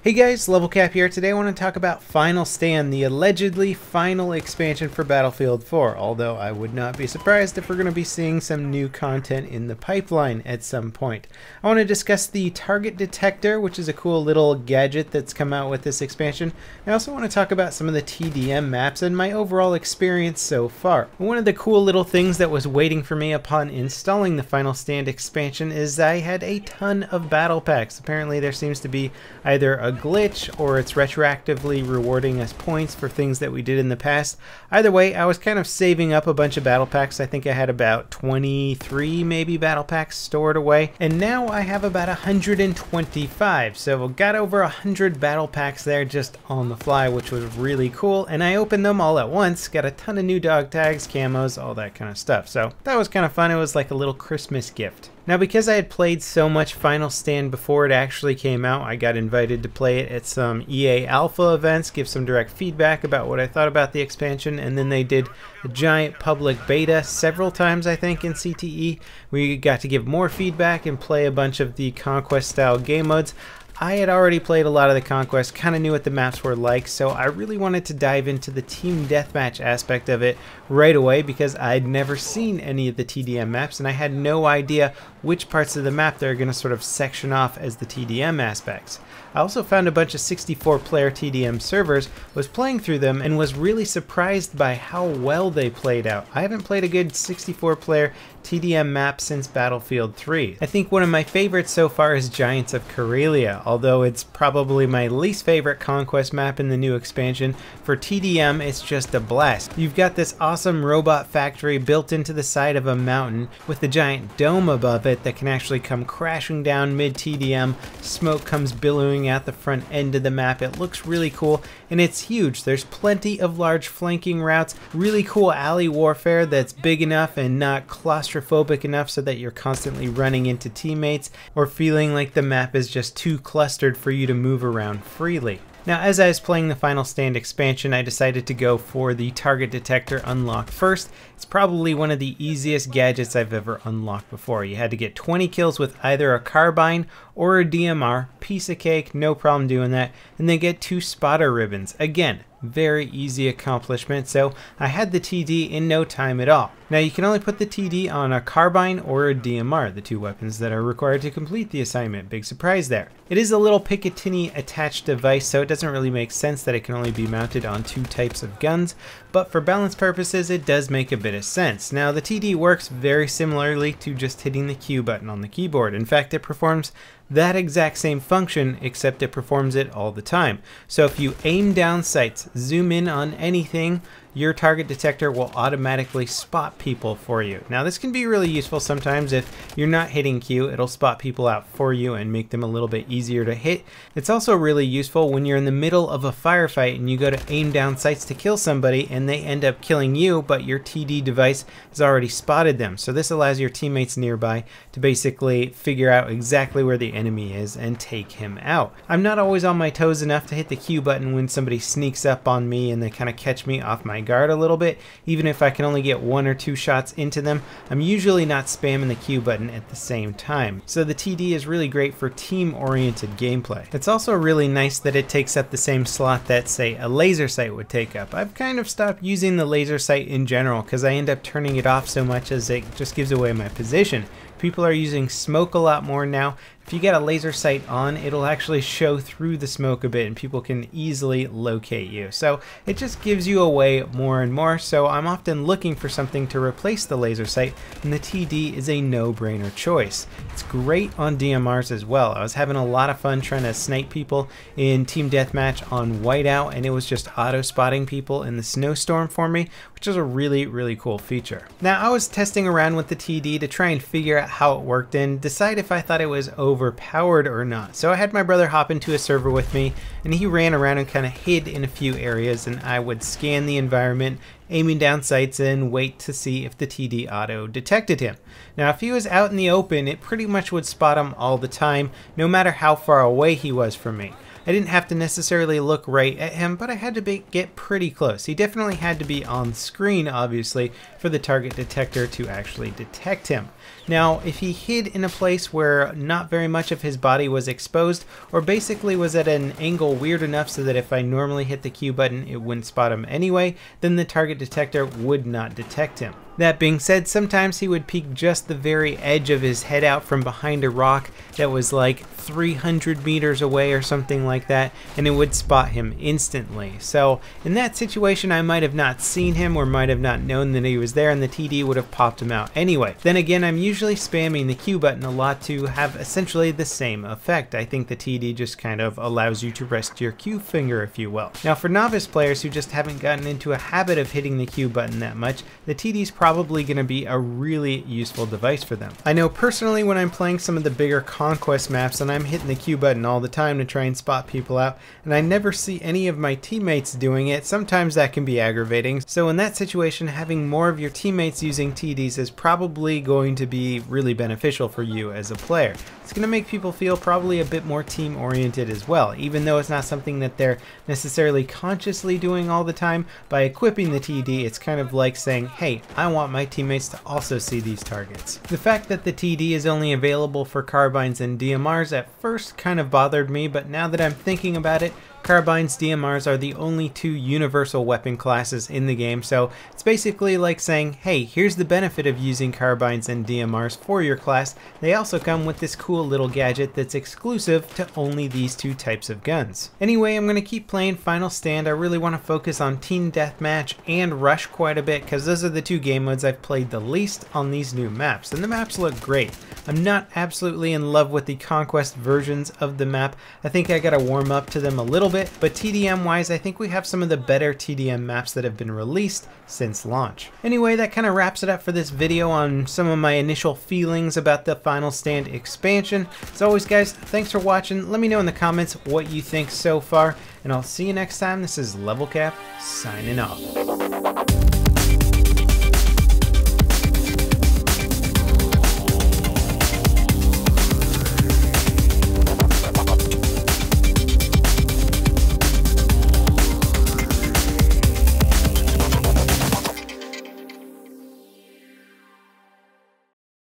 Hey guys, LevelCap here. Today I want to talk about Final Stand, the allegedly final expansion for Battlefield 4, although I would not be surprised if we're going to be seeing some new content in the pipeline at some point. I want to discuss the Target Detector, which is a cool little gadget that's come out with this expansion. I also want to talk about some of the TDM maps and my overall experience so far. One of the cool little things that was waiting for me upon installing the Final Stand expansion is I had a ton of battle packs. Apparently there seems to be either a glitch or it's retroactively rewarding us points for things that we did in the past. Either way, I was kind of saving up a bunch of battle packs. I think I had about 23 maybe battle packs stored away, and now I have about 125. So got over 100 battle packs there just on the fly, which was really cool, and I opened them all at once. Got a ton of new dog tags, camos, all that kind of stuff. So that was kind of fun. It was like a little Christmas gift. Now, because I had played so much Final Stand before it actually came out, I got invited to play it at some EA Alpha events, give some direct feedback about what I thought about the expansion, and then they did a giant public beta several times, I think, in CTE. We got to give more feedback and play a bunch of the Conquest-style game modes. I had already played a lot of the Conquest, kind of knew what the maps were like, so I really wanted to dive into the team deathmatch aspect of it right away because I'd never seen any of the TDM maps and I had no idea which parts of the map they're going to sort of section off as the TDM aspects. I also found a bunch of 64-player TDM servers, was playing through them, and was really surprised by how well they played out. I haven't played a good 64-player TDM map since Battlefield 3. I think one of my favorites so far is Giants of Karelia, although it's probably my least favorite Conquest map in the new expansion. For TDM, it's just a blast. You've got this awesome robot factory built into the side of a mountain with the giant dome above it that can actually come crashing down mid-TDM. Smoke comes billowing out the front end of the map. It looks really cool, and it's huge. There's plenty of large flanking routes, really cool alley warfare that's big enough and not claustrophobic enough so that you're constantly running into teammates or feeling like the map is just too clustered for you to move around freely. Now, as I was playing the Final Stand expansion, I decided to go for the Target Detector unlock first. It's probably one of the easiest gadgets I've ever unlocked before. You had to get 20 kills with either a carbine or a DMR, piece of cake, no problem doing that, and then get 2 spotter ribbons. Again, very easy accomplishment, so I had the TD in no time at all. Now, you can only put the TD on a carbine or a DMR, the 2 weapons that are required to complete the assignment. Big surprise there. It is a little Picatinny attached device, so it doesn't really make sense that it can only be mounted on 2 types of guns, but for balance purposes it does make a bit of sense. Now, the TD works very similarly to just hitting the Q button on the keyboard. In fact, it performs that exact same function, except it performs it all the time. So if you aim down sights, zoom in on anything, your target detector will automatically spot people for you. Now, this can be really useful sometimes if you're not hitting Q. It'll spot people out for you and make them a little bit easier to hit. It's also really useful when you're in the middle of a firefight and you go to aim down sights to kill somebody and they end up killing you, but your TD device has already spotted them. So this allows your teammates nearby to basically figure out exactly where the enemy is and take him out. I'm not always on my toes enough to hit the Q button when somebody sneaks up on me and they kind of catch me off my guard a little bit. Even if I can only get 1 or 2 shots into them, I'm usually not spamming the Q button at the same time. So the TD is really great for team-oriented gameplay. It's also really nice that it takes up the same slot that, say, a laser sight would take up. I've kind of stopped using the laser sight in general because I end up turning it off so much as it just gives away my position. People are using smoke a lot more now. If you get a laser sight on, it'll actually show through the smoke a bit and people can easily locate you. So it just gives you away more and more, so I'm often looking for something to replace the laser sight, and the TD is a no-brainer choice. It's great on DMRs as well. I was having a lot of fun trying to snipe people in Team Deathmatch on Whiteout, and it was just auto-spotting people in the snowstorm for me, which is a really, really cool feature. Now, I was testing around with the TD to try and figure out how it worked and decide if I thought it was overpowered or not. So I had my brother hop into a server with me and he ran around and kind of hid in a few areas, and I would scan the environment, aiming down sights and wait to see if the TD auto detected him. Now, if he was out in the open, it pretty much would spot him all the time, no matter how far away he was from me. I didn't have to necessarily look right at him, but I had to get pretty close. He definitely had to be on screen, obviously, for the target detector to actually detect him. Now, if he hid in a place where not very much of his body was exposed, or basically was at an angle weird enough so that if I normally hit the Q button it wouldn't spot him anyway, then the target detector would not detect him. That being said, sometimes he would peek just the very edge of his head out from behind a rock that was like 300 meters away or something like that, and it would spot him instantly. So in that situation I might have not seen him or might have not known that he was there, and the TD would have popped him out anyway. Then again, I'm usually spamming the Q button a lot to have essentially the same effect. I think the TD just kind of allows you to rest your Q finger, if you will. Now for novice players who just haven't gotten into a habit of hitting the Q button that much, the TD's probably going to be a really useful device for them. I know personally when I'm playing some of the bigger conquest maps and I'm hitting the Q button all the time to try and spot people out, and I never see any of my teammates doing it, sometimes that can be aggravating. So in that situation, having more of your teammates using TDs is probably going to be really beneficial for you as a player. It's going to make people feel probably a bit more team oriented as well, even though it's not something that they're necessarily consciously doing all the time. By equipping the TD, it's kind of like saying, hey, I want my teammates to also see these targets. The fact that the TD is only available for carbines and DMRs at first kind of bothered me, but now that I'm thinking about it, carbines, DMRs are the only two universal weapon classes in the game, so it's basically like saying, hey, here's the benefit of using carbines and DMRs for your class. They also come with this cool little gadget that's exclusive to only these two types of guns. Anyway, I'm going to keep playing Final Stand. I really want to focus on Team Deathmatch and Rush quite a bit, because those are the two game modes I've played the least on these new maps, and the maps look great. I'm not absolutely in love with the Conquest versions of the map. I think I gotta warm up to them a little bit, but TDM wise, I think we have some of the better TDM maps that have been released since launch. Anyway, that kind of wraps it up for this video on some of my initial feelings about the Final Stand expansion. As always guys, thanks for watching. Let me know in the comments what you think so far, and I'll see you next time. This is LevelCap signing off.